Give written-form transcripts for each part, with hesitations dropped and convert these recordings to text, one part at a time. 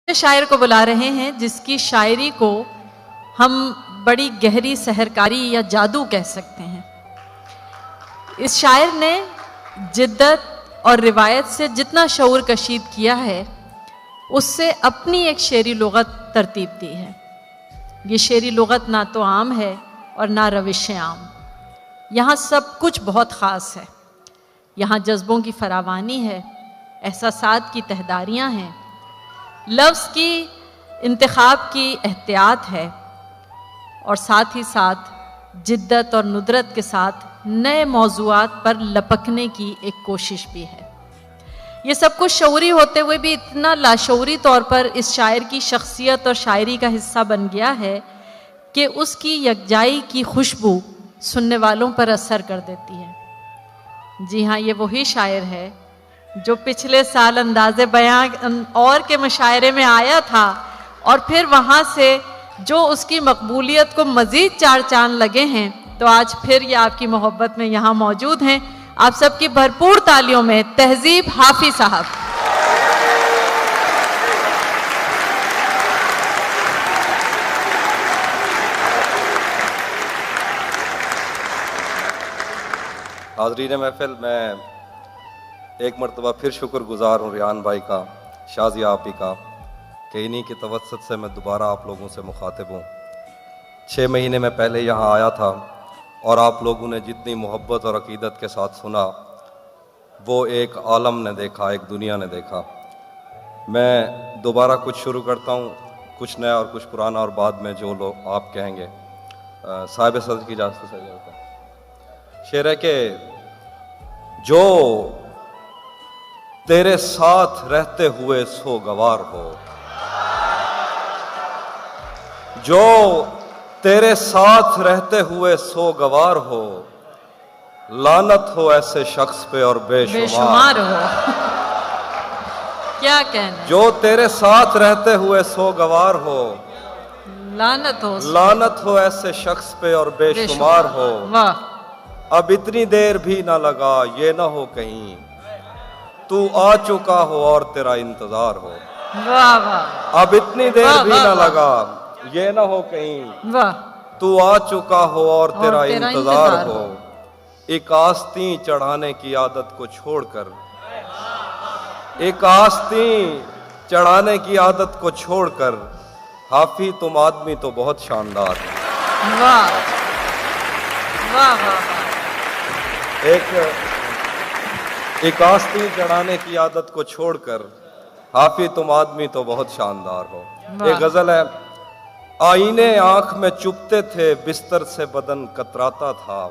शायर को बुला रहे हैं जिसकी शायरी को हम बड़ी गहरी सहरकारी या जादू कह सकते हैं। इस शायर ने जिद्दत और रिवायत से जितना शऊर कशीद किया है उससे अपनी एक शेरी लुगत तरतीब दी है। ये शेरी लुगत ना तो आम है और ना रविशें आम। यहाँ सब कुछ बहुत ख़ास है। यहाँ जज्बों की फरावानी है, एहसासात की तहदारियाँ हैं, लफ्ज़ की इंतखाब की एहतियात है और साथ ही साथ जिद्दत और नुदरत के साथ नए मौज़ूआत पर लपकने की एक कोशिश भी है। ये सब कुछ शऊरी होते हुए भी इतना लाशऊरी तौर पर इस शायर की शख्सियत और शायरी का हिस्सा बन गया है कि उसकी यकजाई की खुशबू सुनने वालों पर असर कर देती है। जी हाँ, ये वही शायर है जो पिछले साल अंदाज़े बयां और के मुशायरे में आया था और फिर वहाँ से जो उसकी मकबूलियत को मज़ीद चार चांद लगे हैं, तो आज फिर ये आपकी मोहब्बत में यहाँ मौजूद हैं। आप सबकी भरपूर तालियों में तहजीब हाफी साहब। हाज़रीन महफिल, मैं एक मरतबा फिर शुक्रगुजार हूँ रियान भाई का, शाजिया आपी का, कि इन्हीं की तवस्सुत से मैं दोबारा आप लोगों से मुखातिब हूँ। 6 महीने में पहले यहाँ आया था और आप लोगों ने जितनी मोहब्बत और अकीदत के साथ सुना वो एक आलम ने देखा, एक दुनिया ने देखा। मैं दोबारा कुछ शुरू करता हूँ, कुछ नया और कुछ पुराना, और बाद में जो लोग आप कहेंगे साहिब सदर की इजाज़त से शेर है कि जो तेरे साथ रहते हुए सो गवार हो, जो तेरे साथ रहते हुए सो गवार हो, लानत हो ऐसे शख्स पे और बेशुमार हो। क्या कहना। जो तेरे साथ रहते हुए सो गवार हो, लानत हो ऐसे शख्स पे और बेशुमार हो। वाह। अब इतनी देर भी ना लगा, ये ना हो कहीं तू आ चुका हो और तेरा इंतजार हो। वाह वाह। अब इतनी देर भी ना लगा, ये ना हो कहीं वाह, तू आ चुका हो और तेरा इंतजार हो। एक आस्तीं चढ़ाने की आदत को छोड़कर, एक आस्तीं चढ़ाने की आदत को छोड़कर, हाफी तुम आदमी तो बहुत शानदार है। वाह वाह वाह। एक आस्तीं चढ़ाने की आदत को छोड़कर, हाफी तुम आदमी तो बहुत शानदार हो। एक गजल है, आईने आंख में चुभते थे, बिस्तर से बदन कतराता था।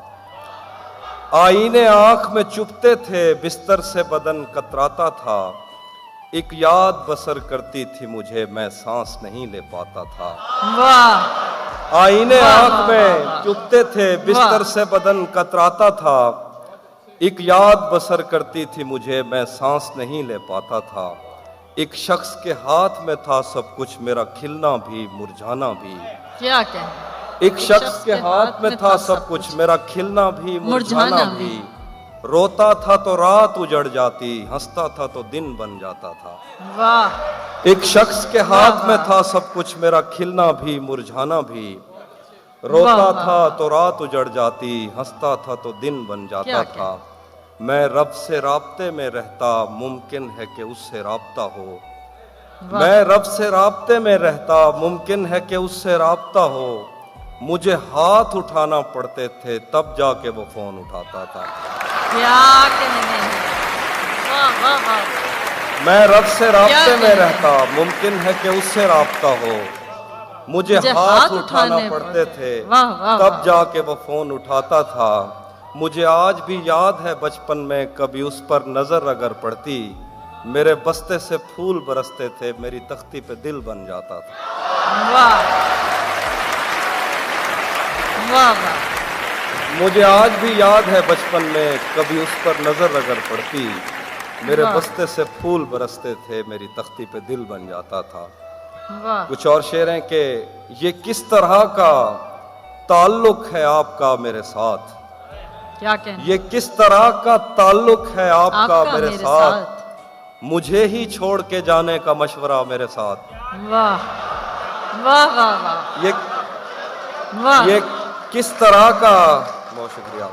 आईने आंख में चुभते थे, बिस्तर से बदन कतराता था। एक याद बसर करती थी मुझे, मैं सांस नहीं ले पाता था। वाह। आईने आंख में चुभते थे, बिस्तर से बदन कतराता था। एक याद बसर करती थी मुझे, मैं सांस नहीं ले पाता था। एक शख्स के हाथ में था सब कुछ, मेरा खिलना भी मुरझाना भी। क्या कहना। एक शख्स के हाथ में था सब कुछ, मेरा खिलना भी मुरझाना भी। रोता था तो रात उजड़ जाती, हंसता था तो दिन बन जाता था। वाह। एक शख्स के हाथ में था सब कुछ, मेरा खिलना भी मुरझाना भी। रोता था तो रात उजड़ जाती, हंसता था तो दिन बन जाता था। मैं रब से राब्ते में रहता, मुमकिन है कि उससे राब्ता हो। मैं रब से राब्ते में रहता, मुमकिन है कि उससे राब्ता हो। मुझे हाथ उठाना पड़ते थे, तब जाके वो फोन उठाता था। क्या कहने। वाह वाह वाह। मैं रब से राब्ते में रहता, मुमकिन है कि उससे राब्ता हो। मुझे हाथ उठाना पड़ते थे, तब जाके वो फोन उठाता था। मुझे आज भी याद है बचपन में, कभी उस पर नजर अगर पड़ती, मेरे बस्ते से फूल बरसते थे, मेरी तख्ती पे दिल बन जाता था। वाह वाह वाह। मुझे आज भी याद है बचपन में, कभी उस पर नजर अगर पड़ती, मेरे बस्ते से फूल बरसते थे, मेरी तख्ती पे दिल बन जाता था। कुछ और शेर हैं कि ये किस तरह का ताल्लुक है आपका मेरे साथ। क्या कहना। ये किस तरह का ताल्लुक है आपका मेरे साथ। मुझे ही छोड़ के जाने का मशवरा मेरे साथ। वाह वाह वाह वाह, ये वाह किस तरह का, बहुत शुक्रिया,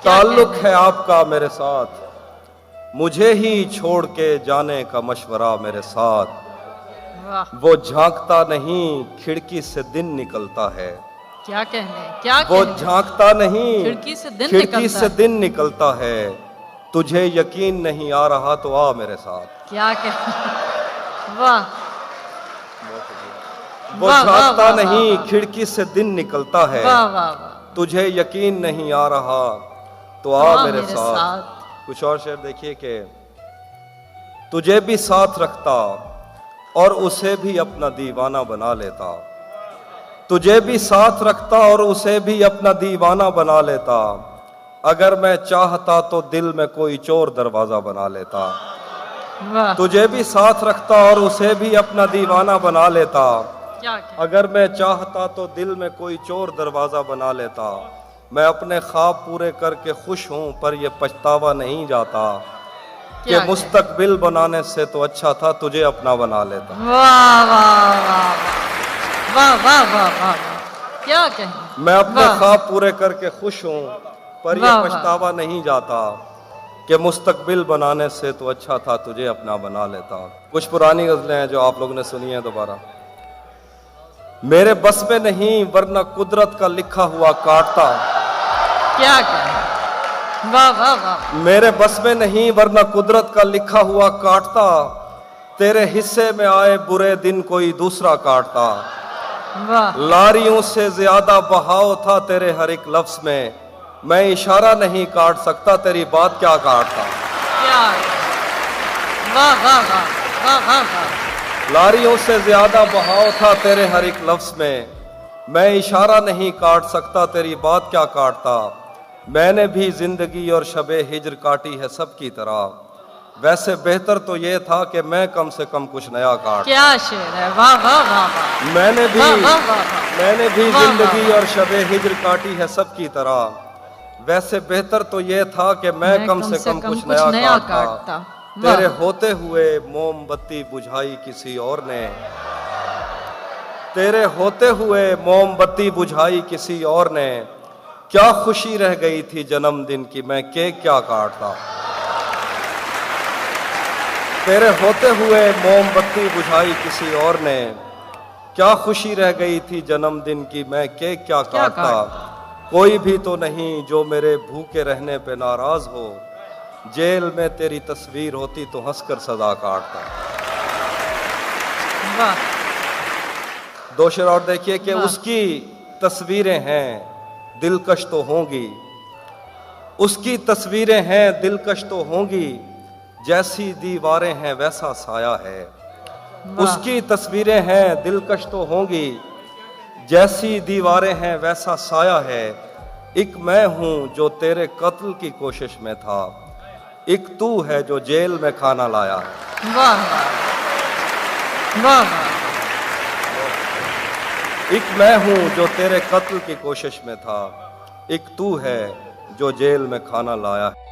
ताल्लुक है आपका मेरे साथ। मुझे ही छोड़ के जाने का मशवरा मेरे साथ। वाह, वो झांकता नहीं खिड़की से दिन निकलता है। क्या कहने, क्या वो कहने, झांकता नहीं खिड़की से दिन खिड़की निकलता से है। दिन निकलता है। तुझे यकीन नहीं आ रहा तो आ मेरे साथ। क्या कहने, वाह वो वाह, वाह, झांकता वाह, नहीं वाह, खिड़की से दिन निकलता है। वाह वाह वाह, तुझे यकीन नहीं आ रहा तो आ आ मेरे मेरे साथ। साथ। कुछ और शेर देखिए कि तुझे भी साथ रखता और उसे भी अपना दीवाना बना लेता। तुझे भी साथ रखता और उसे भी अपना दीवाना बना लेता। अगर मैं चाहता तो दिल में कोई चोर दरवाजा बना लेता। वाह, तुझे भी साथ रखता और उसे भी अपना दीवाना बना लेता। क्या कहने, अगर मैं चाहता तो दिल में कोई चोर दरवाजा बना लेता। मैं अपने ख्वाब पूरे करके खुश हूं पर यह पछतावा नहीं जाता कि क्या कहने, मुस्तकबिल बनाने से तो अच्छा था तुझे अपना बना लेता। वाह वाह वाह वाह वाह वाह वाह, क्या कहने, मैं अपने वाह, ख्वाब पूरे करके खुश हूं पर वाह, यह वाह। पछतावा नहीं जाता कि मुस्तकबिल बनाने से तो अच्छा था तुझे अपना बना लेता। कुछ पुरानी गजलें हैं जो आप लोगों ने सुनी हैं दोबारा। मेरे बस में नहीं वरना कुदरत का लिखा हुआ काटता। क्या कहने, वाह वाह वाह, मेरे बस में नहीं वरना कुदरत का लिखा हुआ काटता। तेरे हिस्से में आए बुरे दिन कोई दूसरा काटता। वाह, लारियों से ज्यादा बहाव था तेरे हर एक लफ्ज में। मैं इशारा नहीं काट सकता तेरी बात क्या काटता। क्या, वाह वाह वाह वाह वाह वाह, लारियों से ज्यादा बहाव था तेरे हर एक लफ्ज में। मैं इशारा नहीं काट सकता तेरी बात क्या काटता। मैंने भी जिंदगी और शबे हिज्र काटी है सबकी तरह। वैसे बेहतर तो ये था कि मैं कम से कम कुछ नया काट। क्या शेर है, वाह वाह वाह वाह, मैंने भी वाह वाह वाह वाह, मैंने भी वाह, जिंदगी वाह, और शबे हिज्र काटी है सबकी तरह। वैसे बेहतर तो ये था कि मैं कम से कम कुछ नया काटता। तेरे होते हुए मोमबत्ती बुझाई किसी और ने। तेरे होते हुए मोमबत्ती बुझाई किसी और ने। क्या खुशी रह गई थी जन्मदिन की मैं केक क्या काटता। तेरे होते हुए मोमबत्ती बुझाई किसी और ने। क्या खुशी रह गई थी जन्मदिन की मैं केक क्या काटता। कोई भी तो नहीं जो मेरे भूखे रहने पे नाराज हो। जेल में तेरी तस्वीर होती तो हंसकर सजा काटता। वाह, दो शेर और देखिए कि वाह। उसकी तस्वीरें हैं दिलकश तो होंगी। उसकी तस्वीरें हैं दिलकश तो होंगी। जैसी दीवारें हैं वैसा साया है। वाह, उसकी तस्वीरें हैं दिलकश तो होंगी। जैसी दीवारें हैं वैसा साया है। एक मैं हूं जो तेरे कत्ल की कोशिश में था। एक तू है जो जेल में खाना लाया है। वाह वाह वाह, एक मैं हूं जो तेरे कत्ल की कोशिश में था। एक तू है जो जेल में खाना लाया है।